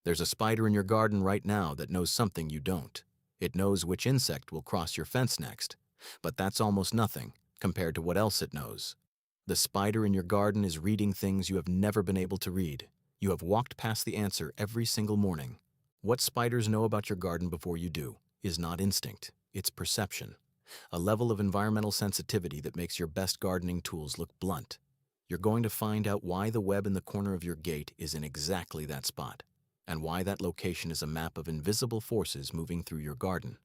There's a spider in your garden right now that knows something you don't. It knows which insect will cross your fence next, but that's almost nothing compared to what else it knows. The spider in your garden is reading things you have never been able to read. You have walked past the answer every single morning. What spiders know about your garden before you do is not instinct, it's perception. A level of environmental sensitivity that makes your best gardening tools look blunt. You're going to find out why the web in the corner of your gate is in exactly that spot, and why that location is a map of invisible forces moving through your garden.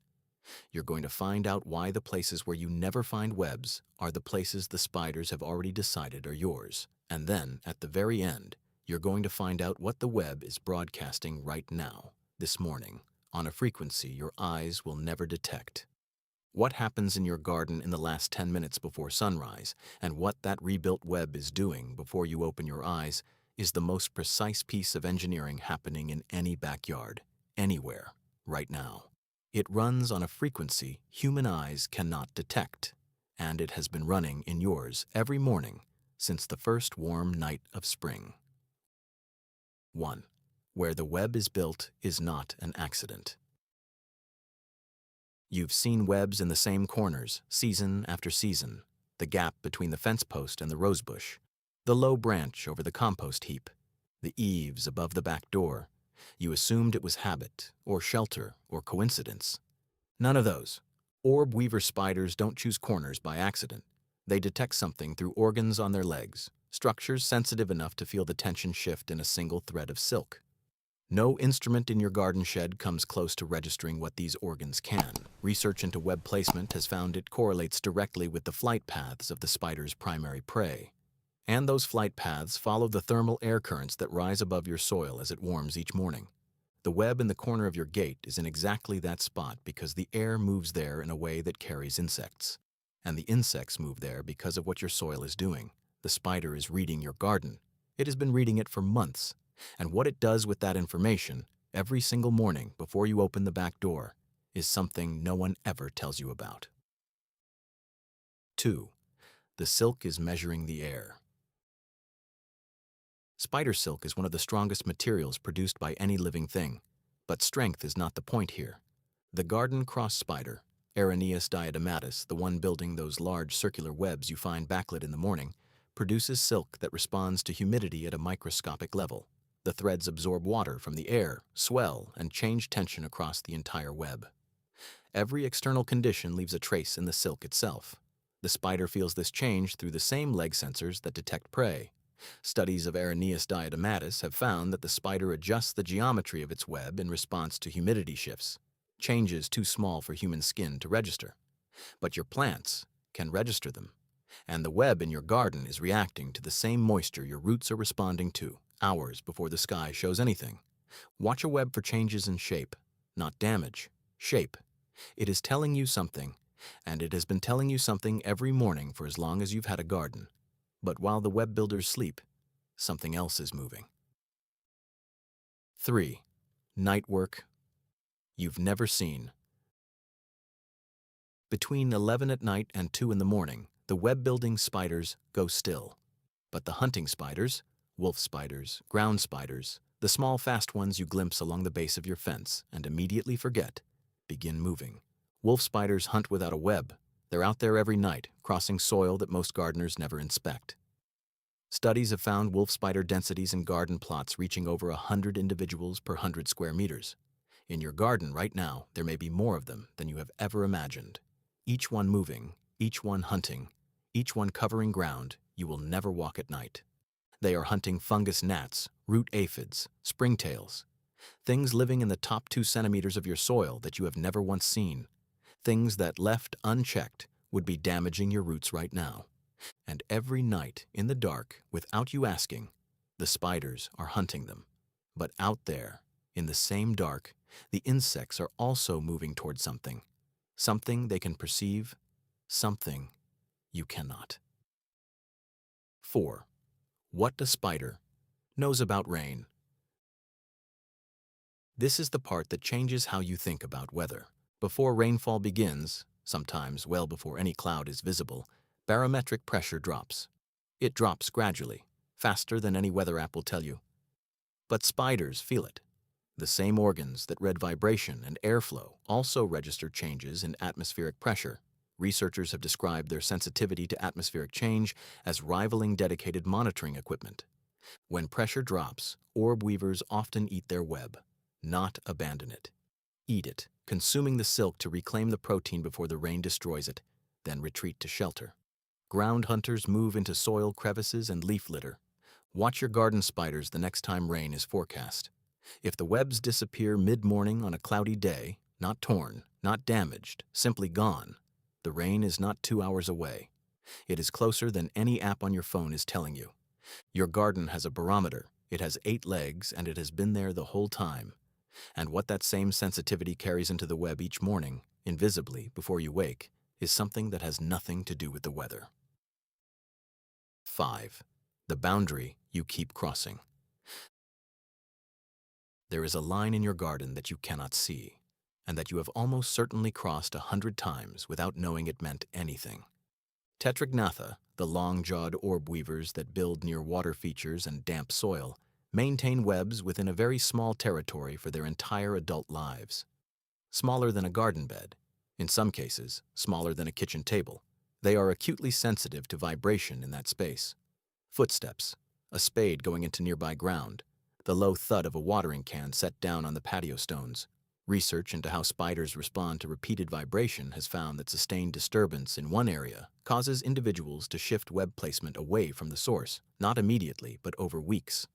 You're going to find out why the places where you never find webs are the places the spiders have already decided are yours. And then, at the very end, you're going to find out what the web is broadcasting right now, this morning, on a frequency your eyes will never detect. What happens in your garden in the last 10 minutes before sunrise, and what that rebuilt web is doing before you open your eyes, is the most precise piece of engineering happening in any backyard, anywhere, right now. It runs on a frequency human eyes cannot detect, and it has been running in yours every morning since the first warm night of spring. 1. Where the web is built is not an accident. You've seen webs in the same corners, season after season, the gap between the fence post and the rosebush, the low branch over the compost heap, the eaves above the back door. You assumed it was habit, or shelter, or coincidence. None of those. Orb weaver spiders don't choose corners by accident. They detect something through organs on their legs, structures sensitive enough to feel the tension shift in a single thread of silk. No instrument in your garden shed comes close to registering what these organs can. Research into web placement has found it correlates directly with the flight paths of the spider's primary prey. And those flight paths follow the thermal air currents that rise above your soil as it warms each morning. The web in the corner of your gate is in exactly that spot because the air moves there in a way that carries insects. And the insects move there because of what your soil is doing. The spider is reading your garden. It has been reading it for months. And what it does with that information, every single morning before you open the back door, is something no one ever tells you about. 2. The silk is measuring the air. Spider silk is one of the strongest materials produced by any living thing, but strength is not the point here. The garden cross spider, Araneus diadematus, the one building those large circular webs you find backlit in the morning, produces silk that responds to humidity at a microscopic level. The threads absorb water from the air, swell, and change tension across the entire web. Every external condition leaves a trace in the silk itself. The spider feels this change through the same leg sensors that detect prey. Studies of Araneus diadematus have found that the spider adjusts the geometry of its web in response to humidity shifts, changes too small for human skin to register. But your plants can register them, and the web in your garden is reacting to the same moisture your roots are responding to, hours before the sky shows anything. Watch a web for changes in shape, not damage. Shape. It is telling you something, and it has been telling you something every morning for as long as you've had a garden. But while the web builders sleep, something else is moving. 3. Night work you've never seen. Between 11 at night and 2 in the morning, the web-building spiders go still. But the hunting spiders, wolf spiders, ground spiders, the small fast ones you glimpse along the base of your fence and immediately forget, begin moving. Wolf spiders hunt without a web. They're out there every night, crossing soil that most gardeners never inspect. Studies have found wolf spider densities in garden plots reaching over 100 individuals per 100 square meters. In your garden right now, there may be more of them than you have ever imagined. Each one moving, each one hunting, each one covering ground you will never walk at night. They are hunting fungus gnats, root aphids, springtails, things living in the top 2 centimeters of your soil that you have never once seen, things that, left unchecked, would be damaging your roots right now. And every night, in the dark, without you asking, the spiders are hunting them. But out there, in the same dark, the insects are also moving toward something. Something they can perceive, something you cannot. 4. What a spider knows about rain. This is the part that changes how you think about weather. Before rainfall begins, sometimes well before any cloud is visible, barometric pressure drops. It drops gradually, faster than any weather app will tell you. But spiders feel it. The same organs that read vibration and airflow also register changes in atmospheric pressure. Researchers have described their sensitivity to atmospheric change as rivaling dedicated monitoring equipment. When pressure drops, orb weavers often eat their web, not abandon it. Eat it, consuming the silk to reclaim the protein before the rain destroys it, then retreat to shelter. Ground hunters move into soil crevices and leaf litter. Watch your garden spiders the next time rain is forecast. If the webs disappear mid-morning on a cloudy day, not torn, not damaged, simply gone, the rain is not 2 hours away. It is closer than any app on your phone is telling you. Your garden has a barometer, it has 8 legs, and it has been there the whole time. And what that same sensitivity carries into the web each morning, invisibly, before you wake, is something that has nothing to do with the weather. 5. The boundary you keep crossing. There is a line in your garden that you cannot see, and that you have almost certainly crossed 100 times without knowing it meant anything. Tetragnatha, the long-jawed orb weavers that build near water features and damp soil, maintain webs within a very small territory for their entire adult lives. Smaller than a garden bed, in some cases, smaller than a kitchen table, they are acutely sensitive to vibration in that space. Footsteps, a spade going into nearby ground, the low thud of a watering can set down on the patio stones. Research into how spiders respond to repeated vibration has found that sustained disturbance in one area causes individuals to shift web placement away from the source, not immediately, but over weeks.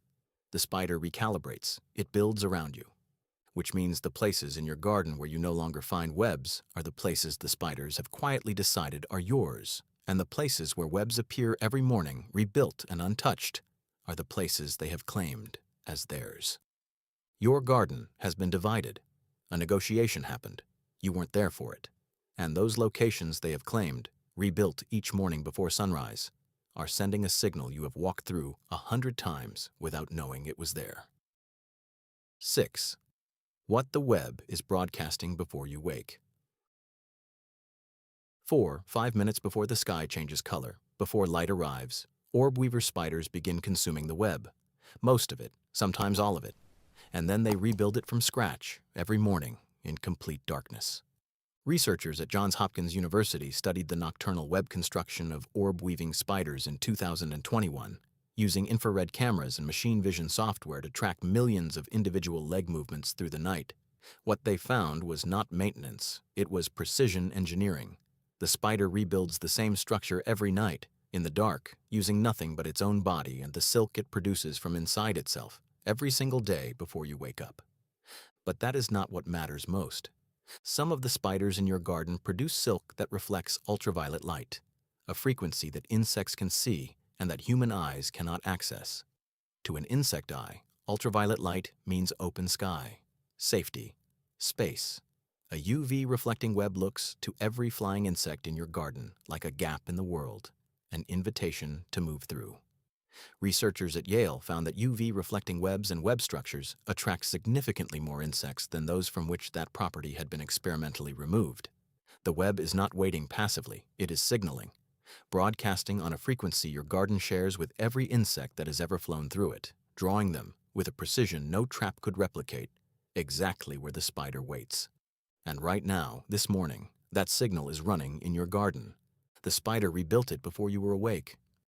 The spider recalibrates, it builds around you, which means the places in your garden where you no longer find webs are the places the spiders have quietly decided are yours, and the places where webs appear every morning, rebuilt and untouched, are the places they have claimed as theirs. Your garden has been divided. A negotiation happened. You weren't there for it. And those locations they have claimed, rebuilt each morning before sunrise, are sending a signal you have walked through 100 times without knowing it was there. 6. What the web is broadcasting before you wake. 4. 5 minutes before the sky changes color, before light arrives, orb weaver spiders begin consuming the web. Most of it, sometimes all of it. And then they rebuild it from scratch every morning in complete darkness. Researchers at Johns Hopkins University studied the nocturnal web construction of orb-weaving spiders in 2021, using infrared cameras and machine vision software to track millions of individual leg movements through the night. What they found was not maintenance, it was precision engineering. The spider rebuilds the same structure every night, in the dark, using nothing but its own body and the silk it produces from inside itself, every single day before you wake up. But that is not what matters most. Some of the spiders in your garden produce silk that reflects ultraviolet light, a frequency that insects can see and that human eyes cannot access. To an insect eye, ultraviolet light means open sky, safety, space. A UV reflecting web looks to every flying insect in your garden like a gap in the world, an invitation to move through. Researchers at Yale found that UV reflecting webs and web structures attract significantly more insects than those from which that property had been experimentally removed. The web is not waiting passively, it is signaling, broadcasting on a frequency your garden shares with every insect that has ever flown through it, drawing them, with a precision no trap could replicate, exactly where the spider waits. And right now, this morning, that signal is running in your garden. The spider rebuilt it before you were awake.